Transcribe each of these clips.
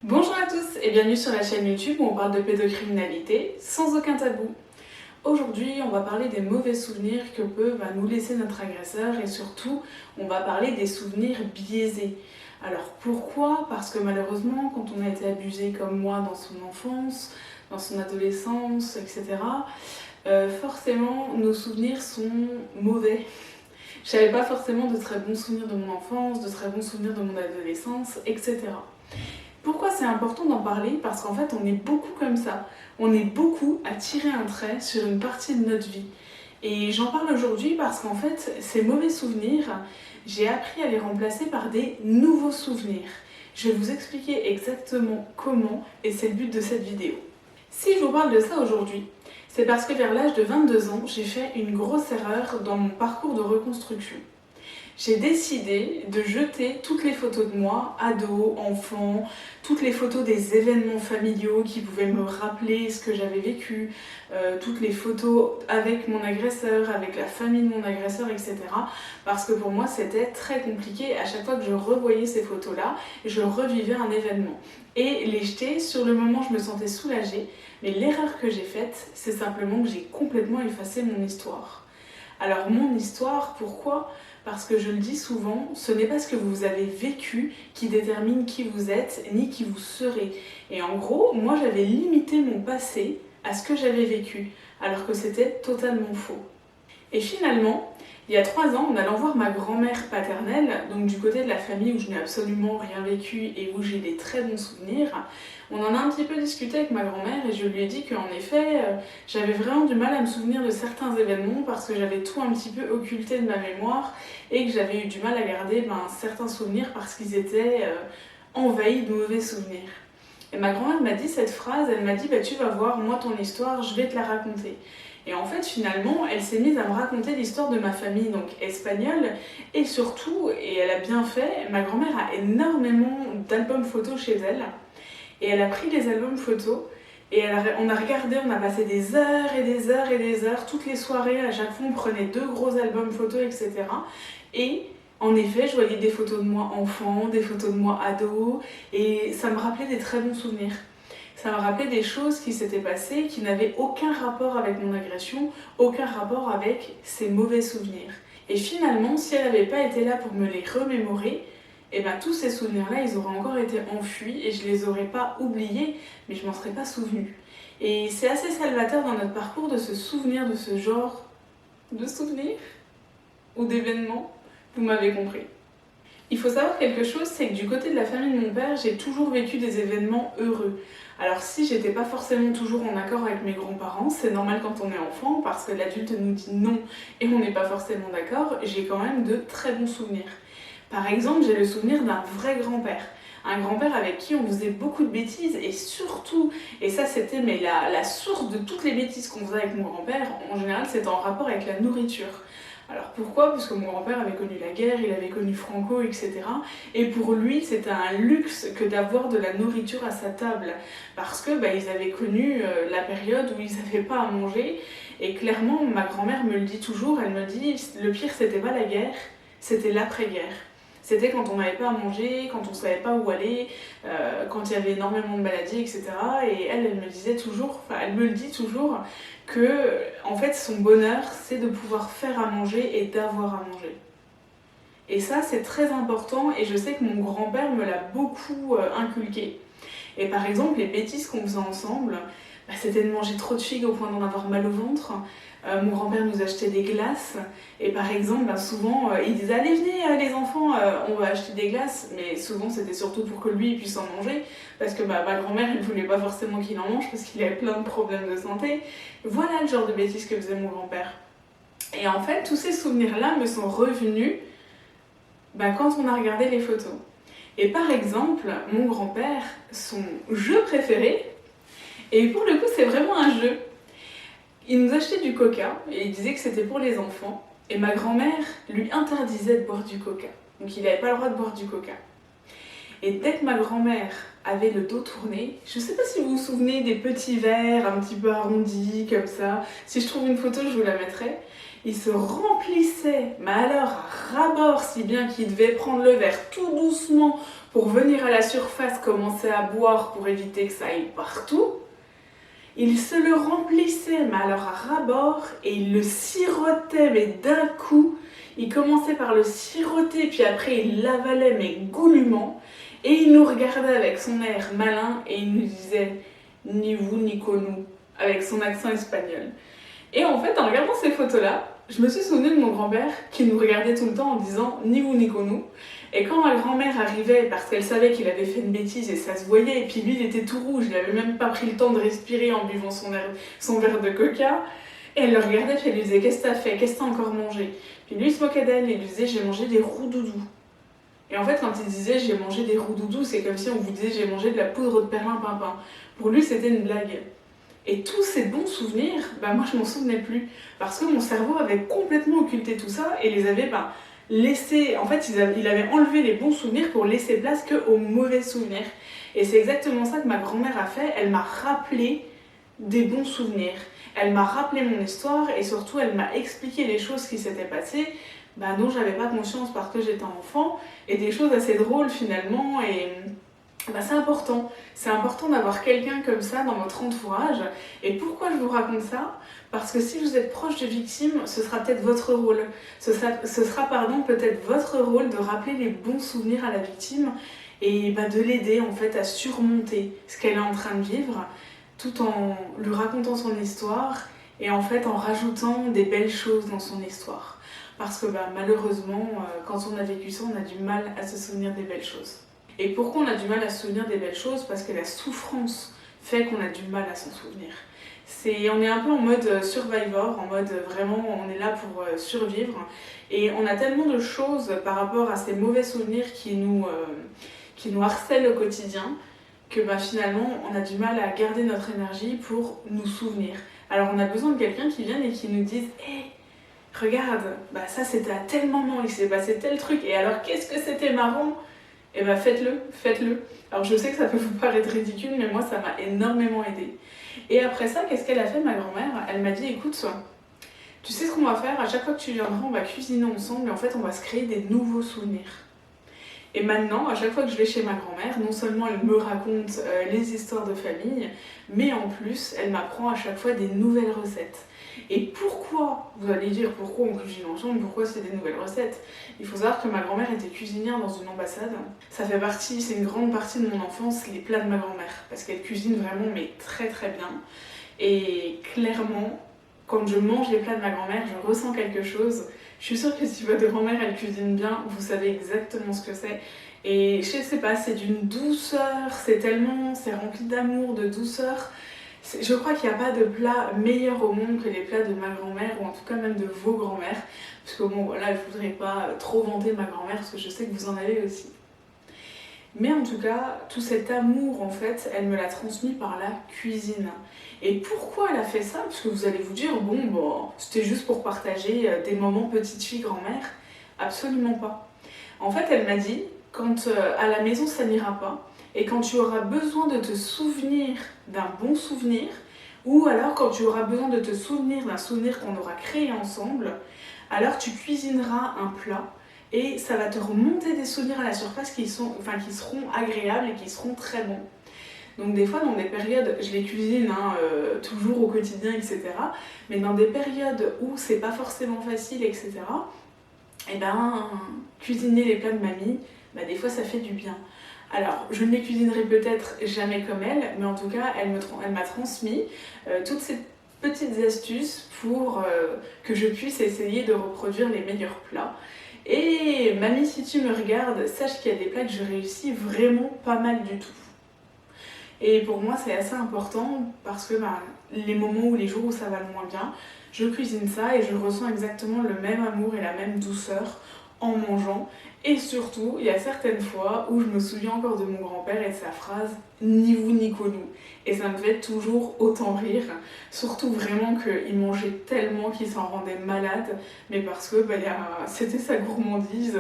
Bonjour à tous et bienvenue sur la chaîne YouTube où on parle de pédocriminalité sans aucun tabou. Aujourd'hui, on va parler des mauvais souvenirs que peut nous laisser notre agresseur et surtout, on va parler des souvenirs biaisés. Alors pourquoi? Parce que malheureusement, quand on a été abusé comme moi dans son enfance, dans son adolescence, etc., forcément nos souvenirs sont mauvais. Je n'avais pas forcément de très bons souvenirs de mon enfance, de très bons souvenirs de mon adolescence, etc. Pourquoi c'est important d'en parler? Parce qu'en fait, on est beaucoup comme ça. On est beaucoup à tirer un trait sur une partie de notre vie. Et j'en parle aujourd'hui parce qu'en fait, ces mauvais souvenirs, j'ai appris à les remplacer par des nouveaux souvenirs. Je vais vous expliquer exactement comment et c'est le but de cette vidéo. Si je vous parle de ça aujourd'hui, c'est parce que vers l'âge de 22 ans, j'ai fait une grosse erreur dans mon parcours de reconstruction. J'ai décidé de jeter toutes les photos de moi, ado, enfant, toutes les photos des événements familiaux qui pouvaient me rappeler ce que j'avais vécu, toutes les photos avec mon agresseur, avec la famille de mon agresseur, etc. Parce que pour moi c'était très compliqué, à chaque fois que je revoyais ces photos-là, je revivais un événement. Et les jeter, sur le moment je me sentais soulagée, mais l'erreur que j'ai faite, c'est simplement que j'ai complètement effacé mon histoire. Alors mon histoire, pourquoi ? Parce que je le dis souvent, ce n'est pas ce que vous avez vécu qui détermine qui vous êtes, ni qui vous serez. Et en gros, moi j'avais limité mon passé à ce que j'avais vécu, alors que c'était totalement faux. Et finalement, il y a 3 ans, en allant voir ma grand-mère paternelle, donc du côté de la famille où je n'ai absolument rien vécu et où j'ai des très bons souvenirs, on en a un petit peu discuté avec ma grand-mère et je lui ai dit qu'en effet, j'avais vraiment du mal à me souvenir de certains événements parce que j'avais tout un petit peu occulté de ma mémoire et que j'avais eu du mal à garder certains souvenirs parce qu'ils étaient envahis de mauvais souvenirs. Et ma grand-mère m'a dit cette phrase, elle m'a dit tu vas voir, moi ton histoire, je vais te la raconter. Et en fait, finalement, elle s'est mise à me raconter l'histoire de ma famille, donc espagnole, et surtout, et elle a bien fait, ma grand-mère a énormément d'albums photos chez elle, et elle a pris les albums photos, et on a regardé, on a passé des heures et des heures et des heures, toutes les soirées, à chaque fois on prenait 2 gros albums photos, etc. Et en effet, je voyais des photos de moi enfant, des photos de moi ado, et ça me rappelait des très bons souvenirs. Ça me rappelait des choses qui s'étaient passées qui n'avaient aucun rapport avec mon agression, aucun rapport avec ces mauvais souvenirs. Et finalement, si elle n'avait pas été là pour me les remémorer, tous ces souvenirs-là, ils auraient encore été enfuis et je les aurais pas oubliés, mais je m'en serais pas souvenue. Et c'est assez salvateur dans notre parcours de se souvenir de ce genre de souvenirs ou d'événements, vous m'avez compris. Il faut savoir quelque chose, c'est que du côté de la famille de mon père, j'ai toujours vécu des événements heureux. Alors si j'étais pas forcément toujours en accord avec mes grands-parents, c'est normal quand on est enfant, parce que l'adulte nous dit non et on n'est pas forcément d'accord, j'ai quand même de très bons souvenirs. Par exemple, j'ai le souvenir d'un vrai grand-père. Un grand-père avec qui on faisait beaucoup de bêtises et surtout, et ça c'était la source de toutes les bêtises qu'on faisait avec mon grand-père, en général c'était en rapport avec la nourriture. Alors pourquoi? Parce que mon grand-père avait connu la guerre, il avait connu Franco, etc. Et pour lui, c'était un luxe que d'avoir de la nourriture à sa table. Parce que ils avaient connu la période où ils n'avaient pas à manger. Et clairement, ma grand-mère me le dit toujours, elle me dit, le pire c'était pas la guerre, c'était l'après-guerre. C'était quand on n'avait pas à manger, quand on ne savait pas où aller, quand il y avait énormément de maladies, etc. Et elle me disait toujours, elle me le dit toujours, que en fait son bonheur c'est de pouvoir faire à manger et d'avoir à manger. Et ça c'est très important et je sais que mon grand-père me l'a beaucoup inculqué. Et par exemple les bêtises qu'on faisait ensemble, c'était de manger trop de figues au point d'en avoir mal au ventre. Mon grand-père nous achetait des glaces et par exemple souvent il disait allez venez les enfants on va acheter des glaces, mais souvent c'était surtout pour que lui puisse en manger parce que ma grand-mère elle voulait pas forcément qu'il en mange parce qu'il avait plein de problèmes de santé. Voilà le genre de bêtises que faisait mon grand-père. Et en fait tous ces souvenirs là me sont revenus quand on a regardé les photos. Et par exemple mon grand-père, son jeu préféré, et pour le coup c'est vraiment un jeu, il nous achetait du coca et il disait que c'était pour les enfants. Et ma grand-mère lui interdisait de boire du coca. Donc il n'avait pas le droit de boire du coca. Et dès que ma grand-mère avait le dos tourné, je ne sais pas si vous vous souvenez des petits verres un petit peu arrondis comme ça. Si je trouve une photo, je vous la mettrai. Il se remplissait, mais alors à ras-bord, si bien qu'il devait prendre le verre tout doucement pour venir à la surface, commencer à boire pour éviter que ça aille partout. Il se le remplissait, mais alors à ras-bord, et il le sirotait, mais d'un coup. Il commençait par le siroter, puis après il l'avalait, mais goulûment. Et il nous regardait avec son air malin, et il nous disait « Ni vous, ni nous », avec son accent espagnol. Et en fait, en regardant ces photos-là, je me suis souvenue de mon grand-père qui nous regardait tout le temps en disant « Ni vous, ni nous ». Et quand ma grand-mère arrivait, parce qu'elle savait qu'il avait fait une bêtise et ça se voyait, et puis lui il était tout rouge, il n'avait même pas pris le temps de respirer en buvant son verre de coca, et elle le regardait et elle lui disait « Qu'est-ce que t'as fait? Qu'est-ce que t'as encore mangé ?» Puis lui il se moquait d'elle et il lui disait « J'ai mangé des roux-doudous ». Et en fait quand il disait « J'ai mangé des roux-doudous », c'est comme si on vous disait « J'ai mangé de la poudre de perlimpinpin ». Pour lui c'était une blague. Et tous ces bons souvenirs, moi je m'en souvenais plus, parce que mon cerveau avait complètement occulté tout ça et les avait laissés, en fait il avait enlevé les bons souvenirs pour laisser place qu'aux mauvais souvenirs. Et c'est exactement ça que ma grand-mère a fait, elle m'a rappelé des bons souvenirs. Elle m'a rappelé mon histoire et surtout elle m'a expliqué les choses qui s'étaient passées dont j'avais pas conscience parce que j'étais enfant, et des choses assez drôles finalement. Et c'est important d'avoir quelqu'un comme ça dans votre entourage. Et pourquoi je vous raconte ça? Parce que si vous êtes proche de victime, ce sera peut-être votre rôle. Ce sera peut-être votre rôle de rappeler les bons souvenirs à la victime et de l'aider en fait à surmonter ce qu'elle est en train de vivre, tout en lui racontant son histoire et en fait en rajoutant des belles choses dans son histoire. Parce que malheureusement, quand on a vécu ça, on a du mal à se souvenir des belles choses. Et pourquoi on a du mal à se souvenir des belles choses? Parce que la souffrance fait qu'on a du mal à s'en souvenir. On est un peu en mode survivor, en mode vraiment on est là pour survivre. Et on a tellement de choses par rapport à ces mauvais souvenirs qui nous harcèlent au quotidien que finalement on a du mal à garder notre énergie pour nous souvenir. Alors on a besoin de quelqu'un qui vienne et qui nous dise « Hey, regarde, ça c'était à tel moment, il s'est passé tel truc, et alors qu'est-ce que c'était marrant ?» Et faites-le. Alors je sais que ça peut vous paraître ridicule, mais moi ça m'a énormément aidée. Et après ça, qu'est-ce qu'elle a fait, ma grand-mère? Elle m'a dit, écoute, tu sais ce qu'on va faire? À chaque fois que tu viendras, on va cuisiner ensemble, et en fait on va se créer des nouveaux souvenirs. Et maintenant, à chaque fois que je vais chez ma grand-mère, non seulement elle me raconte les histoires de famille, mais en plus elle m'apprend à chaque fois des nouvelles recettes. Et pourquoi, vous allez dire pourquoi on cuisine ensemble, pourquoi c'est des nouvelles recettes? Il faut savoir que ma grand-mère était cuisinière dans une ambassade. C'est une grande partie de mon enfance, les plats de ma grand-mère, parce qu'elle cuisine vraiment mais très très bien. Et clairement, quand je mange les plats de ma grand-mère, je ressens quelque chose. Je suis sûre que si votre grand-mère elle cuisine bien, vous savez exactement ce que c'est. Et je sais pas, c'est d'une douceur, c'est rempli d'amour, de douceur. Je crois qu'il n'y a pas de plat meilleur au monde que les plats de ma grand-mère, ou en tout cas même de vos grand-mères. Parce que bon, voilà, je voudrais pas trop vanter ma grand-mère, parce que je sais que vous en avez aussi. Mais en tout cas, tout cet amour, en fait, elle me l'a transmis par la cuisine. Et pourquoi elle a fait ça? Parce que vous allez vous dire, c'était juste pour partager des moments petite fille grand-mère. Absolument pas. En fait, elle m'a dit, quand à la maison ça n'ira pas, et quand tu auras besoin de te souvenir d'un bon souvenir, ou alors quand tu auras besoin de te souvenir d'un souvenir qu'on aura créé ensemble, alors tu cuisineras un plat et ça va te remonter des souvenirs à la surface qui seront agréables et qui seront très bons. Donc des fois dans des périodes, je les cuisine toujours au quotidien, etc. Mais dans des périodes où c'est pas forcément facile, etc. Cuisiner les plats de mamie, des fois ça fait du bien. Alors, je ne les cuisinerai peut-être jamais comme elle, mais en tout cas, elle m'a transmis toutes ces petites astuces pour que je puisse essayer de reproduire les meilleurs plats. Et mamie, si tu me regardes, sache qu'il y a des plats que je réussis vraiment pas mal du tout. Et pour moi, c'est assez important parce que les moments ou les jours où ça va le moins bien, je cuisine ça et je ressens exactement le même amour et la même douceur en mangeant. Et surtout, il y a certaines fois où je me souviens encore de mon grand-père et de sa phrase « ni vous ni nous ». Et ça me fait toujours autant rire, surtout vraiment qu'il mangeait tellement qu'il s'en rendait malade, mais parce que c'était sa gourmandise,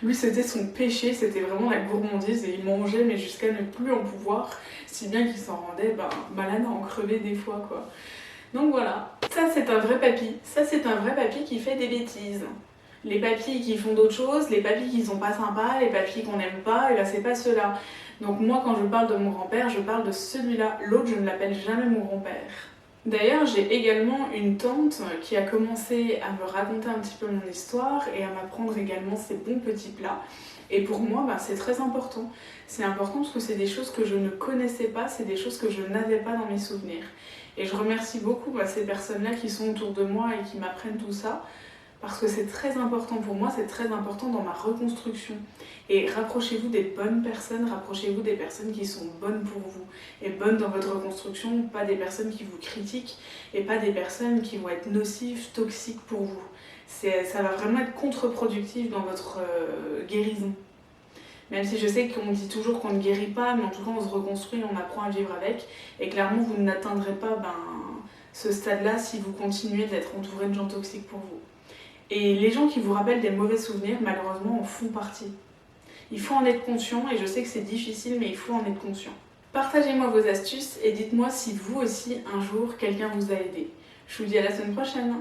lui c'était son péché, c'était vraiment la gourmandise et il mangeait mais jusqu'à ne plus en pouvoir, si bien qu'il s'en rendait malade à en crever des fois quoi. Donc voilà, Ça c'est un vrai papy, ça c'est un vrai papy qui fait des bêtises. Les papys qui font d'autres choses, les papys qui sont pas sympas, les papys qu'on n'aime pas, et ben c'est pas ceux-là. Donc moi quand je parle de mon grand-père, je parle de celui-là. L'autre, je ne l'appelle jamais mon grand-père. D'ailleurs, j'ai également une tante qui a commencé à me raconter un petit peu mon histoire et à m'apprendre également ses bons petits plats. Et pour moi, c'est très important. C'est important parce que c'est des choses que je ne connaissais pas, c'est des choses que je n'avais pas dans mes souvenirs. Et je remercie beaucoup ces personnes-là qui sont autour de moi et qui m'apprennent tout ça. Parce que c'est très important pour moi, c'est très important dans ma reconstruction. Et rapprochez-vous des bonnes personnes, rapprochez-vous des personnes qui sont bonnes pour vous. Et bonnes dans votre reconstruction, pas des personnes qui vous critiquent et pas des personnes qui vont être nocives, toxiques pour vous. Ça va vraiment être contre-productif dans votre guérison. Même si je sais qu'on dit toujours qu'on ne guérit pas, mais en tout cas on se reconstruit, on apprend à vivre avec. Et clairement, vous n'atteindrez pas ce stade-là si vous continuez d'être entouré de gens toxiques pour vous. Et les gens qui vous rappellent des mauvais souvenirs, malheureusement, en font partie. Il faut en être conscient, et je sais que c'est difficile, mais il faut en être conscient. Partagez-moi vos astuces et dites-moi si vous aussi, un jour, quelqu'un vous a aidé. Je vous dis à la semaine prochaine.